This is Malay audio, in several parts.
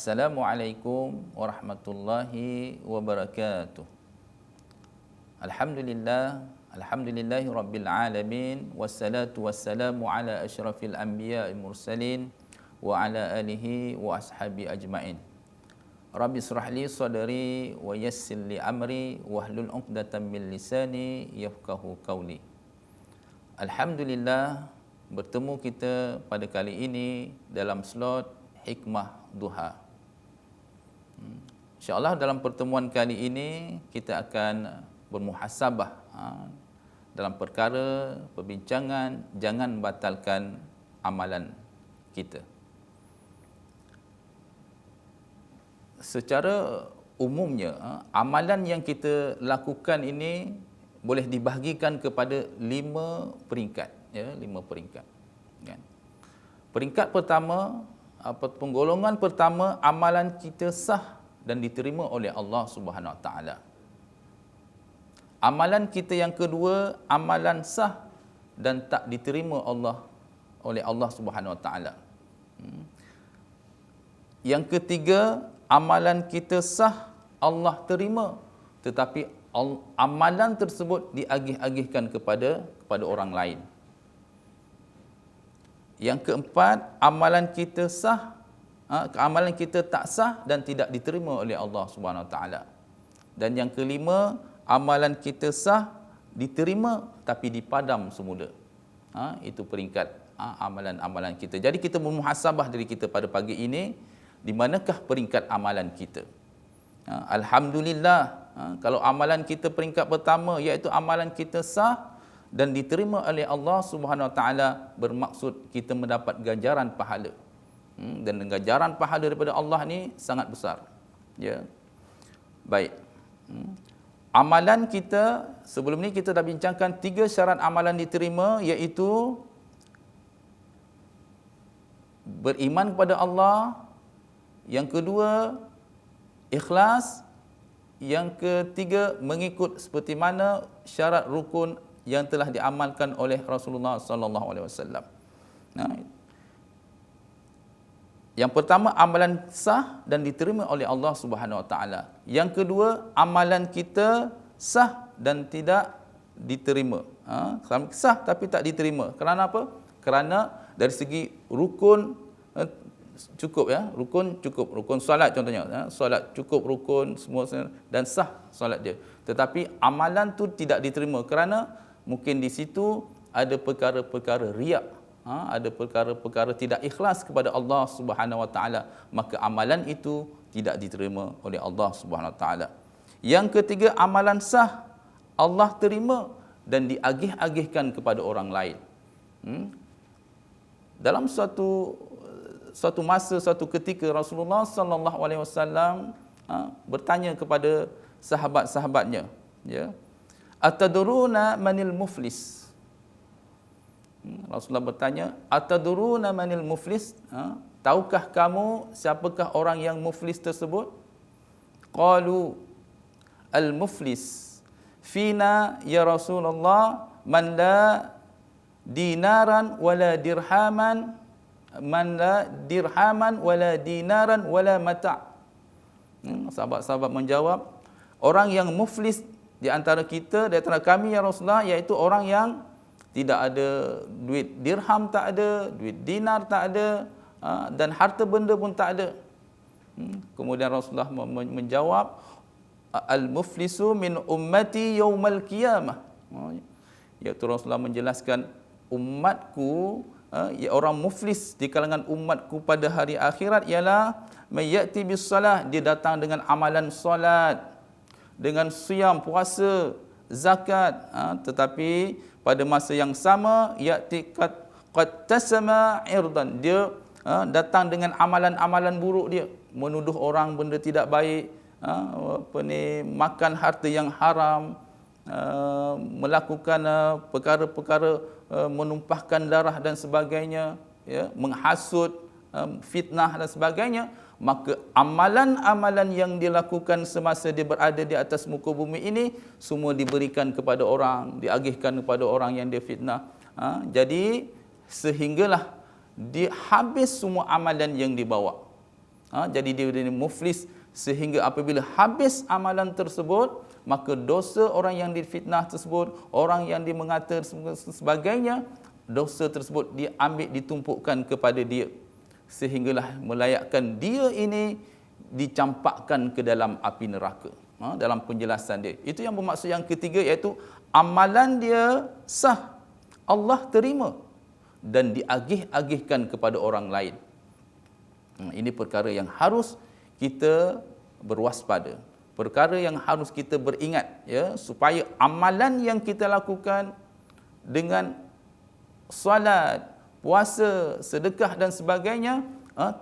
Assalamualaikum warahmatullahi wabarakatuh. Alhamdulillahi rabbil alamin, wassalatu wassalamu ala asyrafil anbiya'i mursalin wa ala alihi wa ashabi ajmain. Rabbi israh li sadri wa yassir li amri wahlul 'uqdatam min lisani yafqahu qawli. Alhamdulillah, bertemu kita pada kali ini dalam slot Hikmah Duha. InsyaAllah dalam pertemuan kali ini kita akan bermuhasabah dalam perkara perbincangan jangan batalkan amalan kita. Secara umumnya, amalan yang kita lakukan ini boleh dibahagikan kepada 5 peringkat, ya, 5 peringkat. Kan? Peringkat pertama, penggolongan pertama, amalan kita sah dan diterima oleh Allah Subhanahu Wa Taala. Amalan kita yang kedua, amalan sah dan tak diterima oleh Allah Subhanahu Wa Taala. Yang ketiga, amalan kita sah, Allah terima, tetapi amalan tersebut diagih-agihkan kepada orang lain. Yang keempat, amalan kita sah, amalan kita tak sah dan tidak diterima oleh Allah Subhanahu Wa Taala. Dan yang kelima, amalan kita sah, diterima tapi dipadam semula. Itu peringkat amalan-amalan kita. Jadi kita memuhasabah diri kita pada pagi ini, di manakah peringkat amalan kita. Alhamdulillah, kalau amalan kita peringkat pertama iaitu amalan kita sah dan diterima oleh Allah Subhanahu Wa Taala, bermaksud kita mendapat ganjaran pahala. Dan ganjaran pahala daripada Allah ni sangat besar. Ya. Baik. Amalan kita, sebelum ni kita dah bincangkan 3 syarat amalan diterima, iaitu beriman kepada Allah, yang kedua ikhlas, yang ketiga mengikut seperti mana syarat rukun yang telah diamalkan oleh Rasulullah sallallahu alaihi wasallam. Yang pertama, amalan sah dan diterima oleh Allah Subhanahu Wa Taala. Yang kedua, amalan kita sah dan tidak diterima. Sah tapi tak diterima. Kerana apa? Kerana dari segi rukun cukup, ya, rukun cukup, rukun solat contohnya, solat cukup rukun semua dan sah solat dia. Tetapi amalan tu tidak diterima kerana mungkin di situ ada perkara-perkara riak, ada perkara-perkara tidak ikhlas kepada Allah Subhanahu Wa Taala, maka amalan itu tidak diterima oleh Allah Subhanahu Wa Taala. Yang ketiga, amalan sah, Allah terima dan diagih-agihkan kepada orang lain. Dalam suatu masa, suatu ketika, Rasulullah sallallahu alaihi wasallam bertanya kepada sahabat-sahabatnya, ya, atadruna manil muflis? Rasulullah bertanya, atadruna manil muflis? Tahukah kamu siapakah orang yang muflis tersebut? Qalu al muflis fina ya Rasulullah man la dinaran wala dirhaman, man la dirhaman wala dinaran wala mata'. Sahabat-sahabat menjawab, orang yang muflis di antara kita, di antara kami ya Rasulullah, iaitu orang yang tidak ada duit dirham, tak ada duit dinar, tak ada, dan harta benda pun tak ada. Kemudian Rasulullah menjawab, al-muflisu min ummati yaumal qiyamah. Iaitu Rasulullah menjelaskan, umatku, orang muflis di kalangan umatku pada hari akhirat ialah mayati bis salah, dia datang dengan amalan solat, dengan siam, puasa, zakat, tetapi pada masa yang sama yati qad tasama irdan, dia datang dengan amalan-amalan buruk dia, menuduh orang benda tidak baik, makan harta yang haram, melakukan perkara-perkara menumpahkan darah dan sebagainya, ya, menghasut, fitnah dan sebagainya. Maka amalan-amalan yang dilakukan semasa dia berada di atas muka bumi ini semua diberikan kepada orang, diagihkan kepada orang yang dia fitnah. Jadi sehinggalah dia habis semua amalan yang dibawa. Jadi dia muflis, sehingga apabila habis amalan tersebut, maka dosa orang yang difitnah tersebut, orang yang dimengata sebagainya, dosa tersebut diambil ditumpukkan kepada dia, sehinggalah melayakkan dia ini dicampakkan ke dalam api neraka. Dalam penjelasan dia, itu yang bermaksud yang ketiga, iaitu amalan dia sah, Allah terima dan diagih-agihkan kepada orang lain. Ini perkara yang harus kita berwaspada, perkara yang harus kita beringat, ya, supaya amalan yang kita lakukan dengan solat, puasa, sedekah dan sebagainya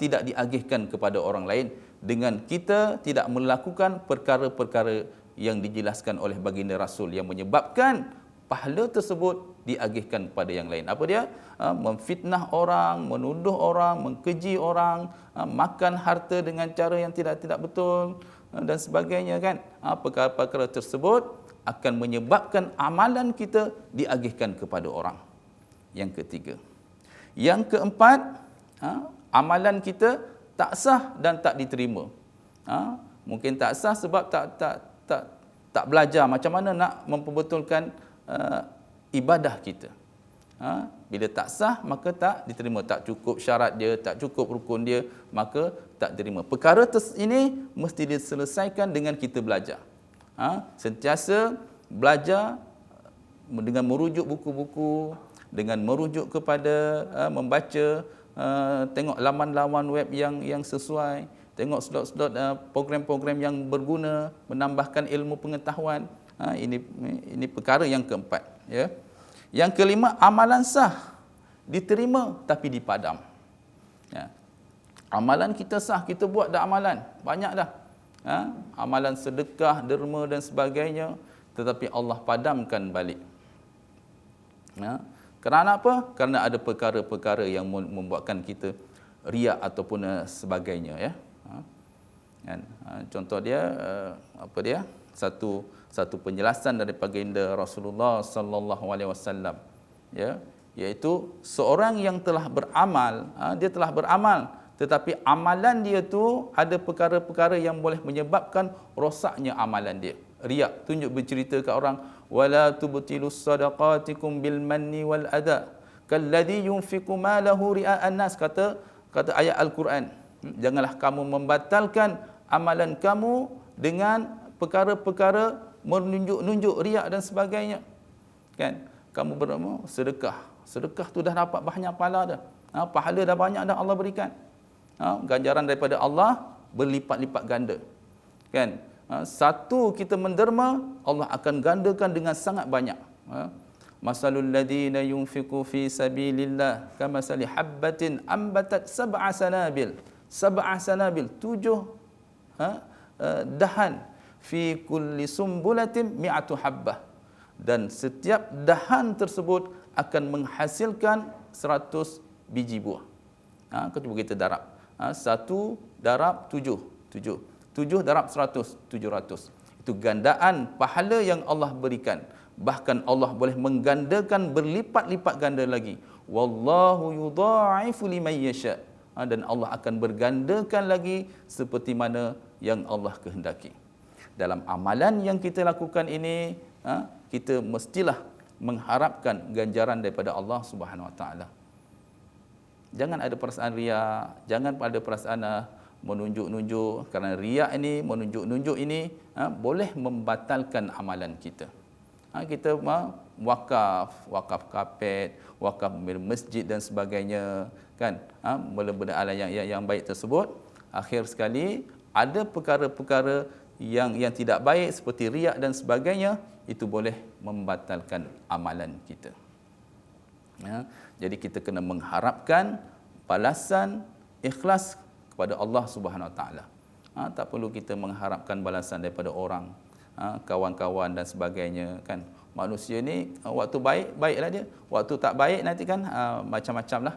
tidak diagihkan kepada orang lain, dengan kita tidak melakukan perkara-perkara yang dijelaskan oleh baginda Rasul yang menyebabkan pahala tersebut diagihkan kepada yang lain. Apa dia? Memfitnah orang, menuduh orang, mengkeji orang, makan harta dengan cara yang tidak betul dan sebagainya, kan. Perkara-perkara tersebut akan menyebabkan amalan kita diagihkan kepada orang. Yang ketiga. Yang keempat, amalan kita tak sah dan tak diterima. Mungkin tak sah sebab tak belajar macam mana nak memperbetulkan ibadah kita. Bila tak sah, maka tak diterima, tak cukup syarat dia, tak cukup rukun dia, maka tak diterima. Perkara ini mesti diselesaikan dengan kita belajar. Sentiasa belajar dengan merujuk buku-buku, dengan merujuk kepada membaca, tengok laman-laman web yang sesuai, tengok slot-slot program-program yang berguna, menambahkan ilmu pengetahuan. Ini perkara yang keempat, ya. Yang kelima, amalan sah, diterima tapi dipadam. Ya. Amalan kita sah, kita buat dah amalan, banyak dah. Amalan sedekah, derma dan sebagainya, tetapi Allah padamkan balik. Kerana apa? Kerana ada perkara-perkara yang membuatkan kita riak ataupun sebagainya, ya. Contoh dia satu penjelasan dari baginda Rasulullah sallallahu alaihi wasallam, ya, iaitu seorang yang telah beramal, dia telah beramal, tetapi amalan dia tu ada perkara-perkara yang boleh menyebabkan rosaknya amalan dia. Riak, tunjuk bercerita ke orang, wala tubtilus sadaqatikum bil manni wal adha kalladhi yunfiqu malahu ria'an nas, kata ayat Al-Quran. Janganlah kamu membatalkan amalan kamu dengan perkara-perkara menunjuk-nunjuk riak dan sebagainya, kan. Kamu beramal sedekah tu dah dapat banyak pahala dah, pahala dah banyak dah Allah berikan, ganjaran daripada Allah berlipat-lipat ganda, kan. Satu kita menderma, Allah akan gandakan dengan sangat banyak. Masalul ladina yunfiqu fi sabilillah kamasali habbatin ambatat sab'a sanabil, 7 dahan, fi kulli sumbulatin mi'atu habbah, dan setiap dahan tersebut akan menghasilkan 100 biji buah. Cuba kita darab. 1 darab 7 darab 100, 700. Itu gandaan pahala yang Allah berikan. Bahkan Allah boleh menggandakan berlipat-lipat ganda lagi. Wallahu yudha'ifu liman yasha. Dan Allah akan bergandakan lagi seperti mana yang Allah kehendaki. Dalam amalan yang kita lakukan ini, kita mestilah mengharapkan ganjaran daripada Allah Subhanahu Wa Taala. Jangan ada perasaan riak, jangan ada perasaan menunjuk-nunjuk, kerana riak ini, menunjuk-nunjuk ini boleh membatalkan amalan kita. Kita wakaf kapet, wakaf masjid dan sebagainya, kan. Benda-benda yang baik tersebut, akhir sekali ada perkara-perkara yang tidak baik seperti riak dan sebagainya, itu boleh membatalkan amalan kita. Jadi kita kena mengharapkan balasan ikhlas kepada Allah Subhanahu Wa Taala. Tak perlu kita mengharapkan balasan daripada orang, kawan-kawan dan sebagainya, kan. Manusia ni waktu baik, baiklah dia. Waktu tak baik nanti kan macam-macam lah.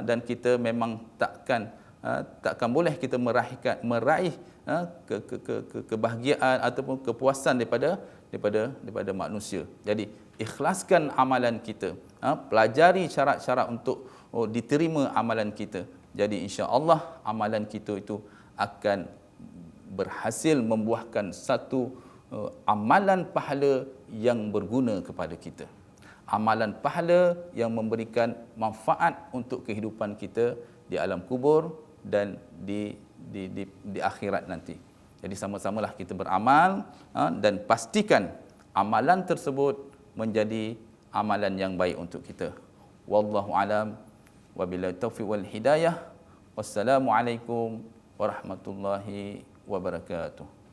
Dan kita memang takkan boleh kita meraih kebahagiaan ataupun kepuasan daripada manusia. Jadi ikhlaskan amalan kita, pelajari syarat-syarat untuk diterima amalan kita. Jadi insya-Allah amalan kita itu akan berhasil membuahkan satu amalan pahala yang berguna kepada kita. Amalan pahala yang memberikan manfaat untuk kehidupan kita di alam kubur dan di akhirat nanti. Jadi sama-samalah kita beramal dan pastikan amalan tersebut menjadi amalan yang baik untuk kita. Wallahu alam, wabillahi taufiq wal hidayah. Wassalamualaikum warahmatullahi wabarakatuh.